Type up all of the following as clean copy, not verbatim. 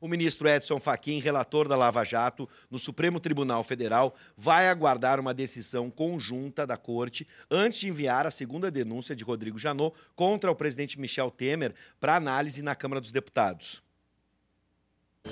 O ministro Edson Fachin, relator da Lava Jato no Supremo Tribunal Federal, vai aguardar uma decisão conjunta da Corte antes de enviar a segunda denúncia de Rodrigo Janot contra o presidente Michel Temer para análise na Câmara dos Deputados.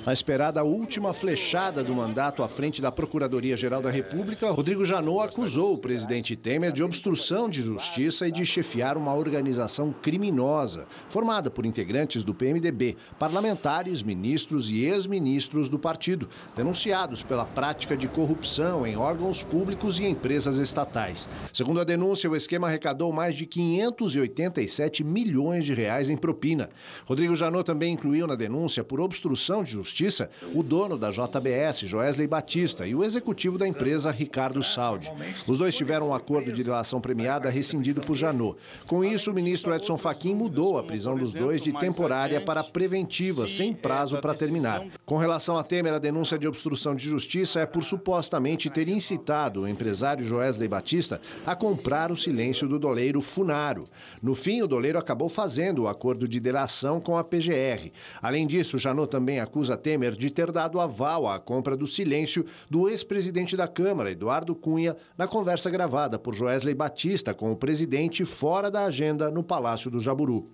Na esperada última flechada do mandato à frente da Procuradoria-Geral da República, Rodrigo Janot acusou o presidente Temer de obstrução de justiça e de chefiar uma organização criminosa, formada por integrantes do PMDB, parlamentares, ministros e ex-ministros do partido, denunciados pela prática de corrupção em órgãos públicos e empresas estatais. Segundo a denúncia, o esquema arrecadou mais de 587 milhões de reais em propina. Rodrigo Janot também incluiu na denúncia, por obstrução de Justiça, o dono da JBS, Joesley Batista, e o executivo da empresa, Ricardo Saldi. Os dois tiveram um acordo de delação premiada rescindido por Janot. Com isso, o ministro Edson Fachin mudou a prisão dos dois de temporária para preventiva, sem prazo para terminar. Com relação a Temer, a denúncia de obstrução de justiça é por supostamente ter incitado o empresário Joesley Batista a comprar o silêncio do doleiro Funaro. No fim, o doleiro acabou fazendo o acordo de delação com a PGR. Além disso, Janot também acusa Temer de ter dado aval à compra do silêncio do ex-presidente da Câmara, Eduardo Cunha, na conversa gravada por Joesley Batista com o presidente fora da agenda no Palácio do Jaburu.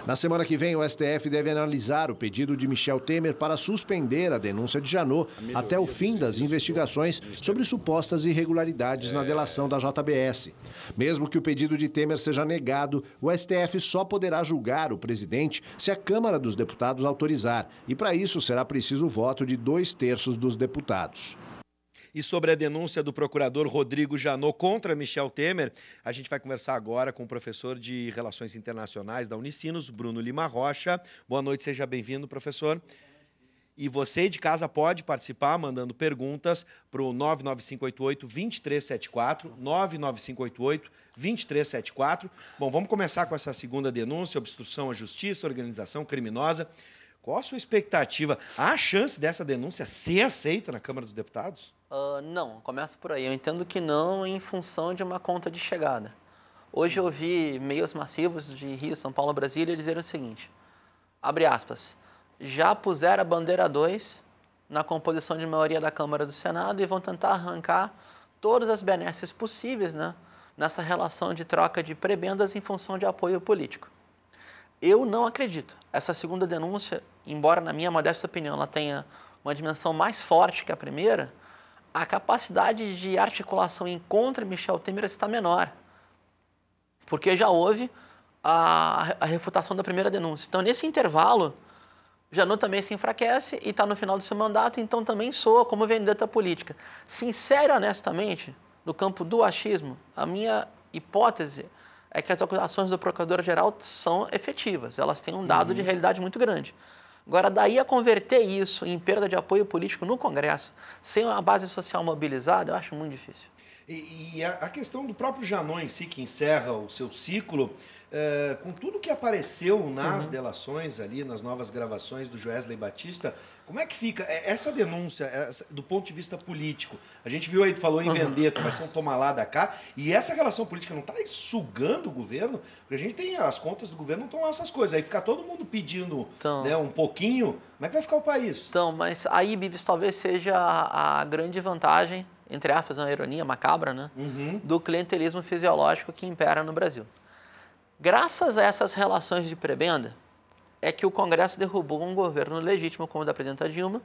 Na semana que vem, o STF deve analisar o pedido de Michel Temer para suspender a denúncia de Janot até o fim das investigações sobre supostas irregularidades na delação da JBS. Mesmo que o pedido de Temer seja negado, o STF só poderá julgar o presidente se a Câmara dos Deputados autorizar, e para isso será preciso o voto de 2/3 dos deputados. E sobre a denúncia do procurador Rodrigo Janot contra Michel Temer, a gente vai conversar agora com o professor de Relações Internacionais da Unicinos, Bruno Lima Rocha. Boa noite, seja bem-vindo, professor. E você de casa pode participar mandando perguntas para o 99588-2374, 99588-2374. Bom, vamos começar com essa segunda denúncia, obstrução à justiça, organização criminosa. Qual a sua expectativa? Há chance dessa denúncia ser aceita na Câmara dos Deputados? Não, começa por aí. Eu entendo que não em função de uma conta de chegada. Hoje eu vi meios massivos de Rio, São Paulo, Brasília dizerem o seguinte, abre aspas, já puseram a bandeira 2 na composição de maioria da Câmara do Senado e vão tentar arrancar todas as benesses possíveis, né, nessa relação de troca de prebendas em função de apoio político. Eu não acredito. Essa segunda denúncia, embora na minha modesta opinião ela tenha uma dimensão mais forte que a primeira, a capacidade de articulação em contra Michel Temer está menor. Porque já houve a refutação da primeira denúncia. Então, nesse intervalo, Janot também se enfraquece e está no final do seu mandato, então também soa como vendetta política. Sincero e honestamente, no campo do achismo, a minha hipótese é que as acusações do Procurador-Geral são efetivas, elas têm um dado de realidade muito grande. Agora, daí a converter isso em perda de apoio político no Congresso, sem uma base social mobilizada, eu acho muito difícil. E a questão do próprio Janot em si, que encerra o seu ciclo, com tudo que apareceu nas delações ali, nas novas gravações do Joesley Batista, como é que fica essa denúncia do ponto de vista político? A gente viu aí, falou em vendetta, vai ser um toma lá da cá, e essa relação política não está sugando o governo? Porque a gente tem, as contas do governo não estão lá essas coisas, aí fica todo mundo pedindo né, um pouquinho, como é que vai ficar o país? Então, mas aí, Bibis, talvez seja a grande vantagem, entre aspas, uma ironia macabra, né, do clientelismo fisiológico que impera no Brasil. Graças a essas relações de prebenda, é que o Congresso derrubou um governo legítimo como o da presidenta Dilma,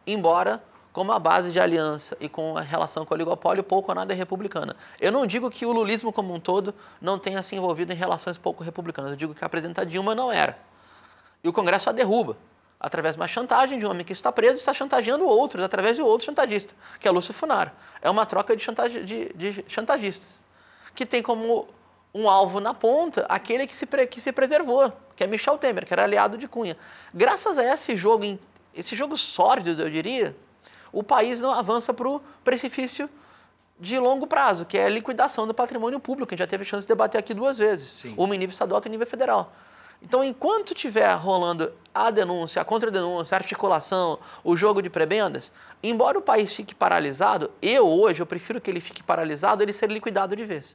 embora com uma base de aliança e com a relação com o oligopólio pouco ou nada republicana. Eu não digo que o lulismo como um todo não tenha se envolvido em relações pouco republicanas, eu digo que a presidenta Dilma não era. E o Congresso a derruba, através de uma chantagem de um homem que está preso e está chantageando outros, através de outro chantagista, que é Lúcio Funaro. É uma troca de chantagistas, que tem como um alvo na ponta, aquele que se preservou, que é Michel Temer, que era aliado de Cunha. Graças a esse jogo sórdido, eu diria, o país não avança para o precipício de longo prazo, que é a liquidação do patrimônio público, que a gente já teve a chance de debater aqui 2 vezes, Sim. Uma em nível estadual e em nível federal. Então, enquanto estiver rolando a denúncia, a contradenúncia, a articulação, o jogo de prebendas, embora o país fique paralisado, hoje eu prefiro que ele fique paralisado, ele ser liquidado de vez.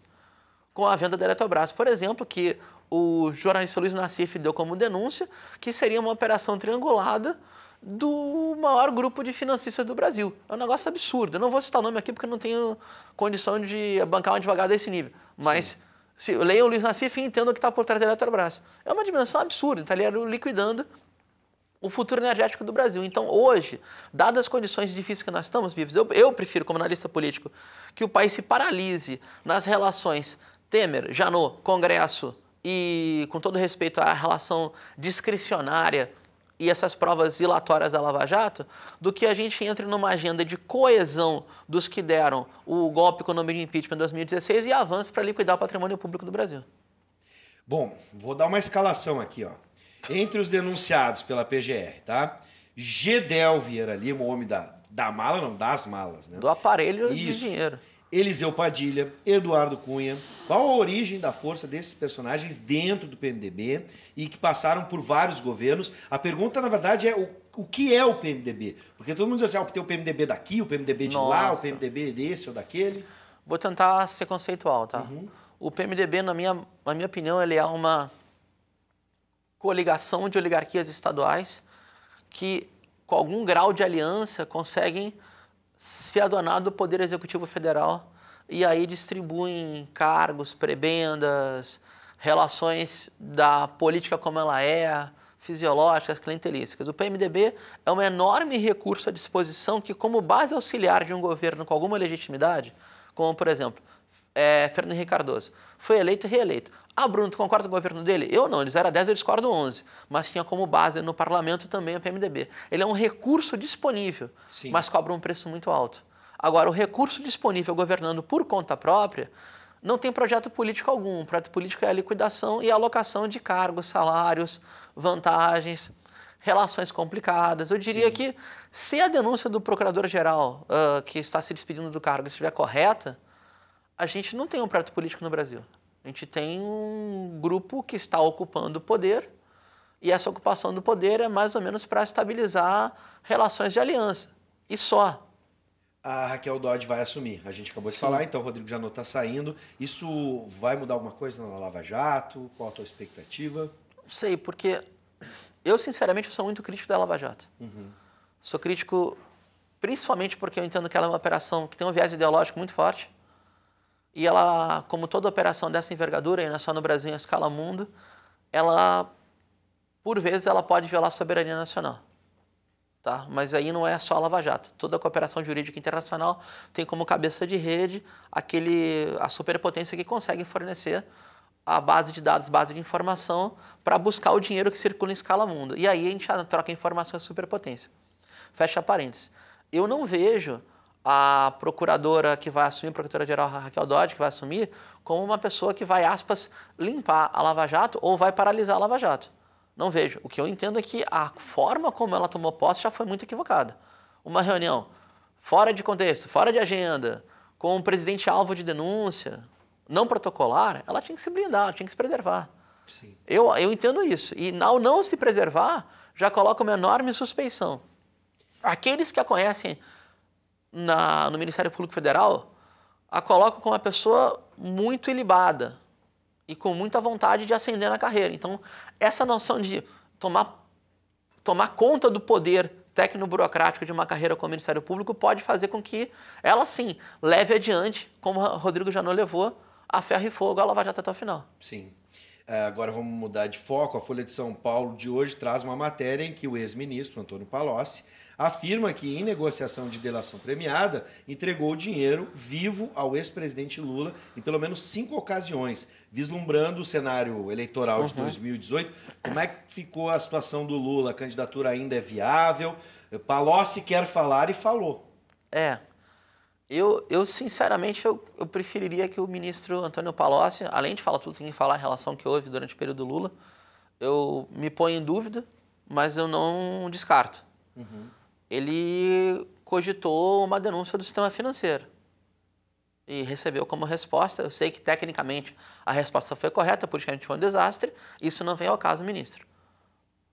Com a venda da Eletrobras, por exemplo, que o jornalista Luiz Nassif deu como denúncia, que seria uma operação triangulada do maior grupo de financistas do Brasil. É um negócio absurdo. Eu não vou citar o nome aqui porque eu não tenho condição de bancar um advogado desse nível. Mas leiam o Luiz Nassif e entendam o que está por trás da Eletrobras. É uma dimensão absurda. Então, ele era liquidando o futuro energético do Brasil. Então, hoje, dadas as condições difíceis que nós estamos, Bifes, eu prefiro, como analista político, que o país se paralise nas relações Temer, Janot, Congresso e, com todo respeito à relação discricionária e essas provas ilatórias da Lava Jato, do que a gente entre numa agenda de coesão dos que deram o golpe econômico de impeachment em 2016 e avance para liquidar o patrimônio público do Brasil. Bom, vou dar uma escalação aqui, ó. Entre os denunciados pela PGR, tá? Gedel Vieira Lima, o homem da mala, não, das malas, né? Do aparelho Isso. de dinheiro. Eliseu Padilha, Eduardo Cunha. Qual a origem da força desses personagens dentro do PMDB e que passaram por vários governos? A pergunta, na verdade, é o que é o PMDB? Porque todo mundo diz assim, tem o PMDB daqui, o PMDB de lá, o PMDB desse ou daquele. Vou tentar ser conceitual, tá? Uhum. O PMDB, na minha opinião, ele é uma coligação de oligarquias estaduais que, com algum grau de aliança, conseguem se adonar do Poder Executivo Federal e aí distribuem cargos, prebendas, relações da política como ela é, fisiológicas, clientelísticas. O PMDB é um enorme recurso à disposição que, como base auxiliar de um governo com alguma legitimidade, como, por exemplo, Fernando Henrique Cardoso, foi eleito e reeleito. Ah, Bruno, tu concorda com o governo dele? Eu não, eles eram 10, eu discordo 11. Mas tinha como base no parlamento também o PMDB. Ele é um recurso disponível, Sim, mas cobra um preço muito alto. Agora, o recurso disponível governando por conta própria não tem projeto político algum. O projeto político é a liquidação e a alocação de cargos, salários, vantagens, relações complicadas. Eu diria Sim. que se a denúncia do procurador-geral que está se despedindo do cargo estiver correta, a gente não tem um projeto político no Brasil. A gente tem um grupo que está ocupando o poder e essa ocupação do poder é mais ou menos para estabilizar relações de aliança. E só. A Raquel Dodge vai assumir. A gente acabou de falar, então o Rodrigo Janot está saindo. Isso vai mudar alguma coisa na Lava Jato? Qual a tua expectativa? Não sei, porque eu, sinceramente, sou muito crítico da Lava Jato. Uhum. Sou crítico principalmente porque eu entendo que ela é uma operação que tem um viés ideológico muito forte. E ela, como toda operação dessa envergadura, e não é só no Brasil, em escala mundo, ela, por vezes, ela pode violar a soberania nacional. Tá? Mas aí não é só a Lava Jato. Toda a cooperação jurídica internacional tem como cabeça de rede a superpotência que consegue fornecer a base de dados, base de informação, para buscar o dinheiro que circula em escala mundo. E aí a gente troca informações de superpotência. Fecha parênteses. Eu não vejo a procuradora que vai assumir, a procuradora-geral Raquel Dodge, que vai assumir, como uma pessoa que vai, aspas, limpar a Lava Jato ou vai paralisar a Lava Jato. Não vejo. O que eu entendo é que a forma como ela tomou posse já foi muito equivocada. Uma reunião fora de contexto, fora de agenda, com um presidente alvo de denúncia, não protocolar, ela tinha que se blindar, ela tinha que se preservar. Sim. Eu entendo isso. E ao não se preservar, já coloca uma enorme suspeição. Aqueles que a conhecem no Ministério Público Federal, a colocam como uma pessoa muito ilibada e com muita vontade de ascender na carreira. Então, essa noção de tomar conta do poder técnico-burocrático de uma carreira como Ministério Público pode fazer com que ela, sim, leve adiante, como Rodrigo Janot levou, a ferro e fogo a Lava Jato até o final. Sim. Agora vamos mudar de foco. A Folha de São Paulo de hoje traz uma matéria em que o ex-ministro Antônio Palocci afirma que, em negociação de delação premiada, entregou o dinheiro vivo ao ex-presidente Lula em pelo menos 5 ocasiões, vislumbrando o cenário eleitoral de 2018. Como é que ficou a situação do Lula? A candidatura ainda é viável? Palocci quer falar e falou. Eu sinceramente, eu preferiria que o ministro Antônio Palocci, além de falar tudo, tem que falar a relação que houve durante o período Lula. Eu me ponho em dúvida, mas eu não descarto. Uhum. Ele cogitou uma denúncia do sistema financeiro e recebeu como resposta. Eu sei que, tecnicamente, a resposta foi correta, politicamente foi um desastre. Isso não vem ao caso, ministro.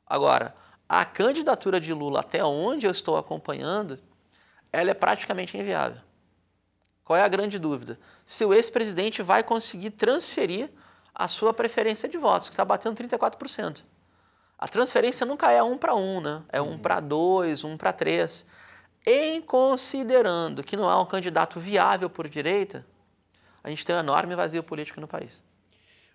Agora, a candidatura de Lula, até onde eu estou acompanhando, ela é praticamente inviável. Qual é a grande dúvida? Se o ex-presidente vai conseguir transferir a sua preferência de votos, que está batendo 34%. A transferência nunca é 1 para 1, né? É 1 para 2, 1 para 3. Em considerando que não há um candidato viável por direita, a gente tem um enorme vazio político no país.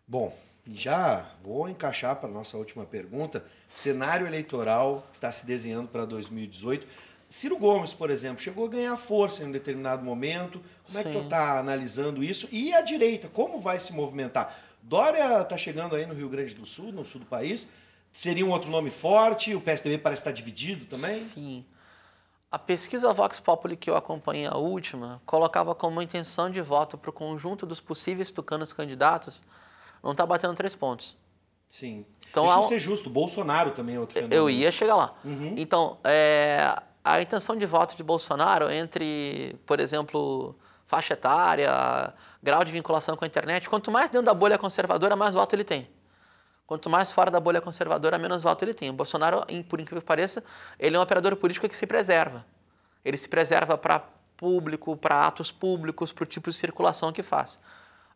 Bom, já vou encaixar para a nossa última pergunta. O cenário eleitoral está se desenhando para 2018. Ciro Gomes, por exemplo, chegou a ganhar força em um determinado momento. Como é que tu está analisando isso? E a direita, como vai se movimentar? Dória está chegando aí no Rio Grande do Sul, no sul do país. Seria um outro nome forte? O PSDB parece estar dividido também? Sim. A pesquisa Vox Populi que eu acompanhei, a última, colocava como intenção de voto para o conjunto dos possíveis tucanos candidatos não está batendo 3 pontos. Sim. Então, deixa eu ser justo, Bolsonaro também é outro fenômeno. Eu ia chegar lá. Então, a intenção de voto de Bolsonaro entre, por exemplo, faixa etária, grau de vinculação com a internet, quanto mais dentro da bolha conservadora, mais voto ele tem. Quanto mais fora da bolha conservadora, menos voto ele tem. O Bolsonaro, por incrível que pareça, ele é um operador político que se preserva. Ele se preserva para público, para atos públicos, para o tipo de circulação que faz.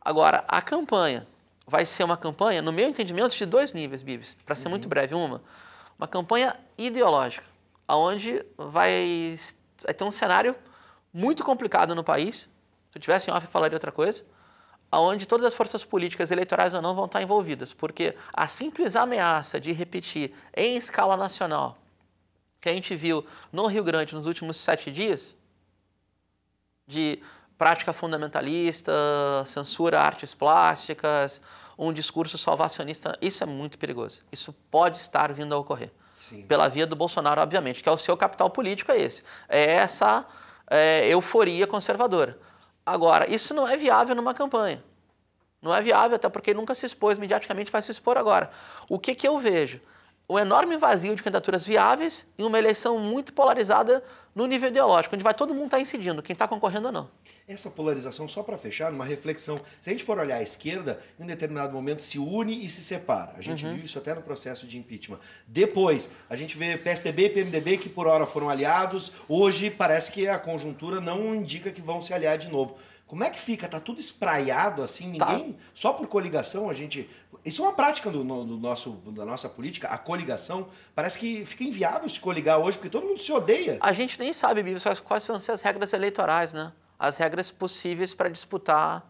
Agora, a campanha vai ser uma campanha, no meu entendimento, de 2 níveis, Bibis. Para ser muito breve, uma campanha ideológica, onde vai ter um cenário muito complicado no país. Se eu tivesse em off, eu falaria outra coisa. Onde todas as forças políticas, eleitorais ou não, vão estar envolvidas. Porque a simples ameaça de repetir em escala nacional, que a gente viu no Rio Grande nos últimos 7 dias, de prática fundamentalista, censura a artes plásticas, um discurso salvacionista, isso é muito perigoso. Isso pode estar vindo a ocorrer. Sim. Pela via do Bolsonaro, obviamente, que é o seu capital político, é esse. É essa euforia conservadora. Agora, isso não é viável numa campanha. Não é viável, até porque ele nunca se expôs mediaticamente, vai se expor agora. O que eu vejo? Um enorme vazio de candidaturas viáveis e uma eleição muito polarizada no nível ideológico, onde vai todo mundo estar incidindo, quem está concorrendo ou não. Essa polarização, só para fechar, numa reflexão, se a gente for olhar à esquerda, em um determinado momento se une e se separa. A gente viu isso até no processo de impeachment. Depois, a gente vê PSDB e PMDB que por hora foram aliados, hoje parece que a conjuntura não indica que vão se aliar de novo. Como é que fica? Tá tudo espraiado assim, ninguém, só por coligação a gente... Isso é uma prática da nossa política, a coligação. Parece que fica inviável se coligar hoje, porque todo mundo se odeia. A gente nem sabe, Bíblia, quais vão ser as regras eleitorais, né? As regras possíveis para disputar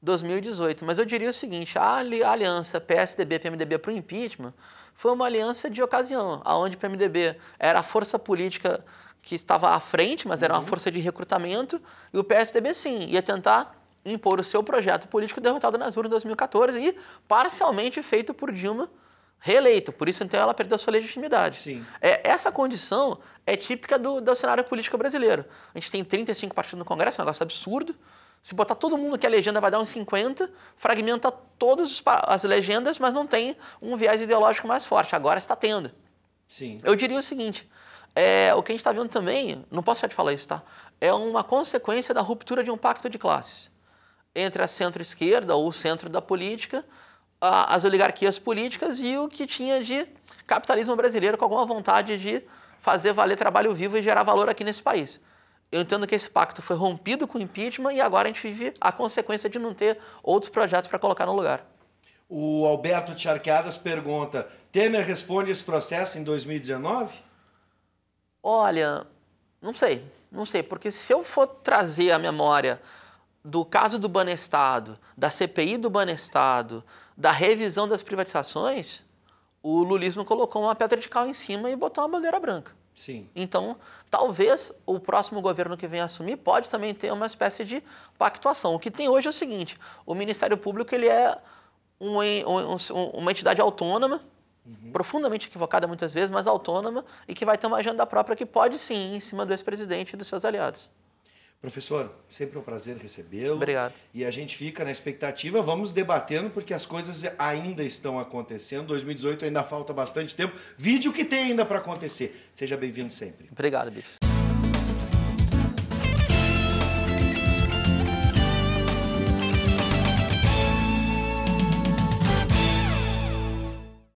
2018. Mas eu diria o seguinte, a aliança PSDB-PMDB para o impeachment foi uma aliança de ocasião, onde o PMDB era a força política que estava à frente, mas era uma força de recrutamento, e o PSDB, sim, ia tentar impor o seu projeto político derrotado nas urnas em 2014 e parcialmente feito por Dilma reeleito. Por isso, então, ela perdeu sua legitimidade. Sim. Essa condição é típica do cenário político brasileiro. A gente tem 35 partidos no Congresso, é um negócio absurdo. Se botar todo mundo que a legenda vai dar uns 50, fragmenta todas as legendas, mas não tem um viés ideológico mais forte. Agora está tendo. Sim. Eu diria o seguinte, o que a gente está vendo também, não posso já te falar isso, tá? É uma consequência da ruptura de um pacto de classes entre a centro-esquerda ou o centro da política, as oligarquias políticas e o que tinha de capitalismo brasileiro com alguma vontade de fazer valer trabalho vivo e gerar valor aqui nesse país. Eu entendo que esse pacto foi rompido com o impeachment e agora a gente vive a consequência de não ter outros projetos para colocar no lugar. O Alberto Tcharqueadas pergunta, Temer responde esse processo em 2019? Olha, não sei, porque se eu for trazer a memória do caso do Banestado, da CPI do Banestado, da revisão das privatizações, o lulismo colocou uma pedra de cal em cima e botou uma bandeira branca. Sim. Então, talvez o próximo governo que venha assumir pode também ter uma espécie de pactuação. O que tem hoje é o seguinte, o Ministério Público ele é uma entidade autônoma, profundamente equivocada muitas vezes, mas autônoma, e que vai ter uma agenda própria que pode sim ir em cima do ex-presidente e dos seus aliados. Professor, sempre um prazer recebê-lo. Obrigado. E a gente fica na expectativa, vamos debatendo, porque as coisas ainda estão acontecendo. 2018 ainda falta bastante tempo. Vídeo que tem ainda para acontecer. Seja bem-vindo sempre. Obrigado, bicho.